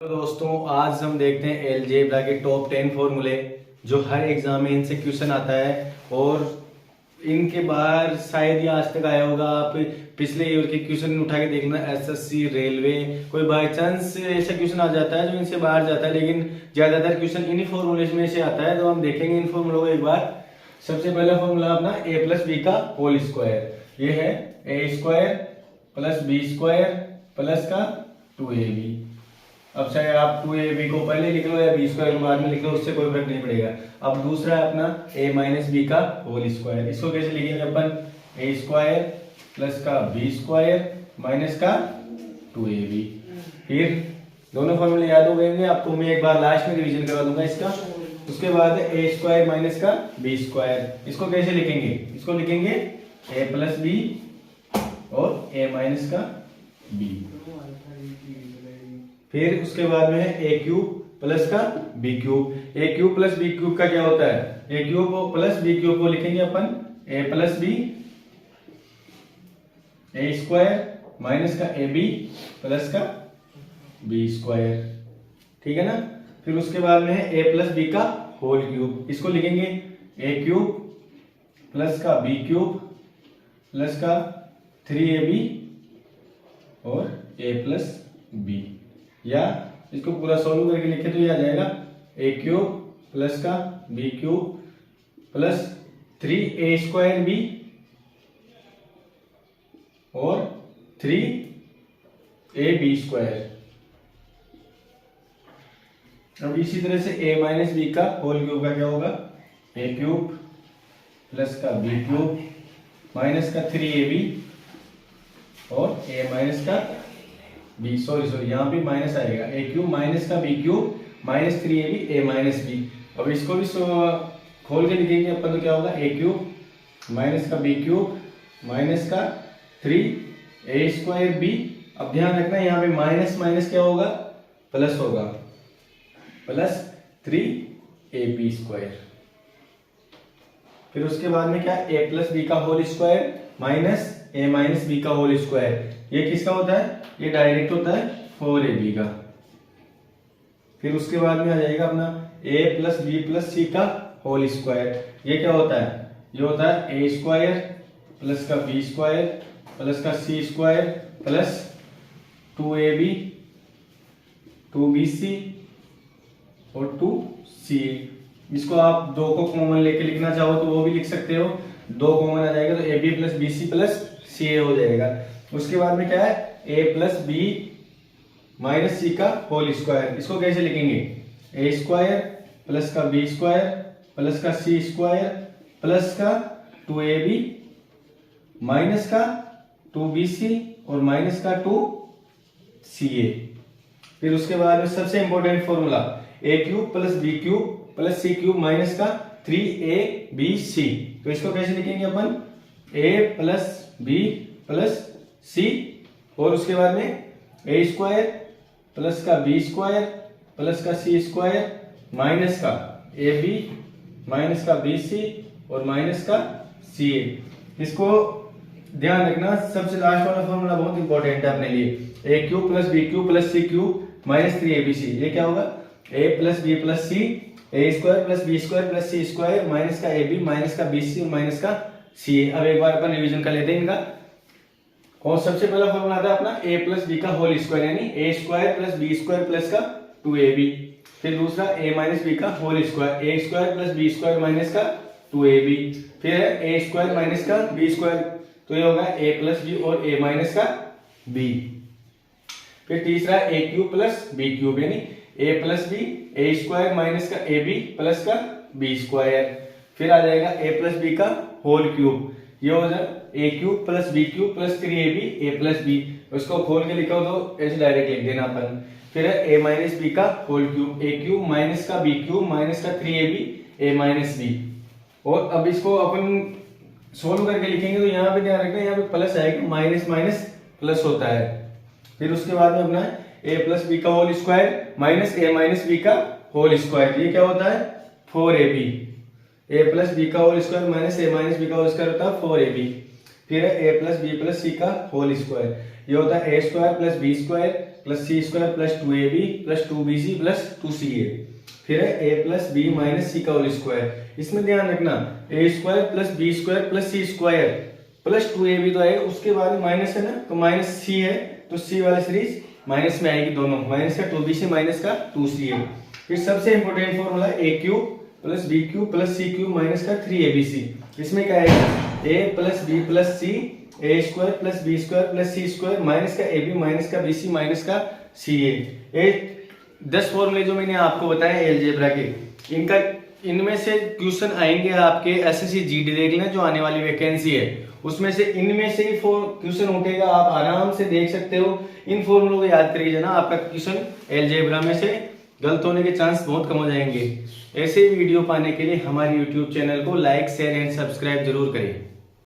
तो दोस्तों आज हम देखते हैं अलजेब्रा के टॉप 10 फॉर्मूले जो हर एग्जाम में इनसे क्वेश्चन आता है और इनके बाहर शायद ही आज तक आया होगा। आप पिछले ईयर के क्वेश्चन उठा के देखना, एसएससी, रेलवे, कोई बाई चांस ऐसा क्वेश्चन आ जाता है जो इनसे बाहर जाता है, लेकिन ज्यादातर क्वेश्चन इन्हीं फॉर्मूले में से आता है। तो हम देखेंगे इन फॉर्मूलों को एक बार। सबसे पहला फॉर्मूला अपना ए प्लस बी का होल स्क्वायर, ये है a square plus b square plus का 2ab। अब चाहे आप 2ab को पहले लिख लो या बी स्क्वायर को बाद में लिख लो, उससे कोई फर्क नहीं पड़ेगा। अब दूसरा है अपना a माइनस बी का होल स्क्वायर, इसको कैसे लिखेंगे अपन? ए स्क्वायर प्लस का बी स्क्वायर माइनस का 2ab। फिर दोनों फॉर्मूले याद हो गए, आपको मैं एक बार लास्ट में रिवीजन करवा दूंगा इसका। उसके बाद ए स्क्वायर माइनस का बी स्क्वायर, इसको कैसे लिखेंगे? इसको लिखेंगे ए प्लस बी और ए माइनस का बी। फिर उसके बाद में है ए क्यूब प्लस का बी क्यूब। ए क्यूब प्लस बी क्यूब का क्या होता है? ए क्यूब प्लस बी क्यूब को लिखेंगे अपन ए plus b, a square minus का ए बी प्लस का बी स्क्वायर, ठीक है ना। फिर उसके बाद में है ए प्लस बी का होल क्यूब, इसको लिखेंगे ए क्यूब प्लस का बी क्यूब प्लस का 3ab और ए प्लस बी। या इसको पूरा सॉल्व करके लिखे तो ये आ जाएगा ए क्यूब प्लस का b cube plus 3a square b और 3ab स्क्वायर। अब इसी तरह से a माइनस बी का होल क्यूब का क्या होगा? ए क्यूब प्लस का बी क्यूब माइनस का 3ab और a माइनस का बी, सॉरी यहाँ पे माइनस आएगा, ए क्यूब माइनस का b cube minus 3ab a minus b. अब इसको भी खोल के लिखेंगे अपन तो क्या होगा? ए क्यूब माइनस का बी क्यूब माइनस का 3a स्क्वायर बी। अब ध्यान रखना यहाँ पे माइनस माइनस क्या होगा? प्लस होगा, प्लस 3ab स्क्वायर। फिर उसके बाद में क्या? a प्लस बी का whole square minus a minus b का होल स्क्वायर। ये किसका होता है? ये डायरेक्ट होता है 4ab का। फिर उसके बाद में आ जाएगा अपना a plus b plus c का होल स्क्वायर। ये क्या होता है? ये होता है a स्क्वायर प्लस का बी स्क्वायर प्लस का c square plus 2ab 2bc और 2ca। इसको आप दो को कॉमन लेके लिखना चाहो तो वो भी लिख सकते हो, दो कॉमन आ जाएगा तो ab plus b c plus c a हो जाएगा। उसके बाद में क्या है? a plus b minus c का होल स्क्वायर, इसको कैसे लिखेंगे? ए स्क्वायर प्लस का बी स्क्वायर प्लस का सी स्क्वायर प्लस का 2ab माइनस का 2bc और माइनस का 2ca। फिर उसके बाद में सबसे important formula a cube plus b cube plus c cube minus का 3abc। तो इसको कैसे लिखेंगे अपन? a plus b plus c और उसके बाद में ए स्क्वायर प्लस का बी स्क्वायर प्लस का सी स्क्वायर माइनस का ए बी माइनस का बी सी और माइनस का सी ए। इसको ध्यान रखना, सबसे लास्ट वाला फॉर्मूला बहुत इंपॉर्टेंट है अपने लिए। A cube plus b cube plus c cube minus 3abc। ये क्या होगा? a plus b plus c, a square plus b square plus c square minus का ए बी माइनस का बी सी और माइनस का सी ए। अब एक बार अपन रिवीजन कर लेते हैं इनका। और सबसे पहला फॉर्मूला आता है अपना a प्लस बी का होल स्क्वायर, यानी a square plus b square plus का 2ab। फिर दूसरा a माइनस बी का whole square, a square plus b square minus का 2ab। फिर है a स्क्वायर माइनस का बी स्क्वायर, तो ये होगा a प्लस बी और a माइनस का b। फिर तीसरा a cube plus b cube, यानी a plus b, a square minus का ab प्लस का b स्क्वायर। फिर आ जाएगा a प्लस बी का होल क्यूब, ये हो जाएगा a cube plus b cube plus 3ab a plus b. उसको खोल के लिखो तो ऐसे डायरेक्ट लिख देना अपन। फिर है a माइनस बी का होल क्यूब, ए क्यूब माइनस का बी क्यूब माइनस का 3ab a माइनस बी। और अब इसको अपन सोल्व करके लिखेंगे तो यहाँ पे ध्यान रखना, यहाँ पे प्लस आएगा, माइनस माइनस प्लस होता है। फिर उसके बाद में अपना a प्लस बी का whole square minus a minus b का होल स्क्वायर, ये क्या होता है? 4ab। a प्लस बी का whole square minus a minus b का होल स्क्वायर होता है 4ab। फिर है a plus b plus c का होल स्क्वायर, ये होता है a square plus b square plus c square plus 2ab plus 2bc plus 2ca, फिर है a plus b minus c का होल स्क्वायर। इसमें ध्यान रखना a square plus b square plus c square plus 2ab तो है, उसके बाद माइनस है ना, तो माइनस c है, तो c वाली सीरीज माइनस में आएगी दोनों, माइनस का 2bc माइनस का 2ca। फिर सबसे important formula a cube plus b cube plus c cube minus का 3abc। इसमें क्या आएगा a plus b plus c, a square plus b square plus c square minus का ab माइनस का bc minus का ca। ये 10 फॉर्मूले जो मैंने आपको बताए अलजेब्रा के, इनका इनमें से क्वेश्चन आएंगे आपके एसएससी जीडी देख लेना जो आने वाली वैकेंसी है, उसमें से इनमें से ही क्वेश्चन उठेगा, आप आराम से देख सकते हो। इन फॉर्मूलों को याद करिए ना, आपका क्वेश्चन अलजेब्रा में से गलत होने के चांस बहुत कम हो जाएंगे। ऐसे वीडियो पाने के लिए हमारे यूट्यूब चैनल को लाइक शेयर एंड सब्सक्राइब जरूर करें।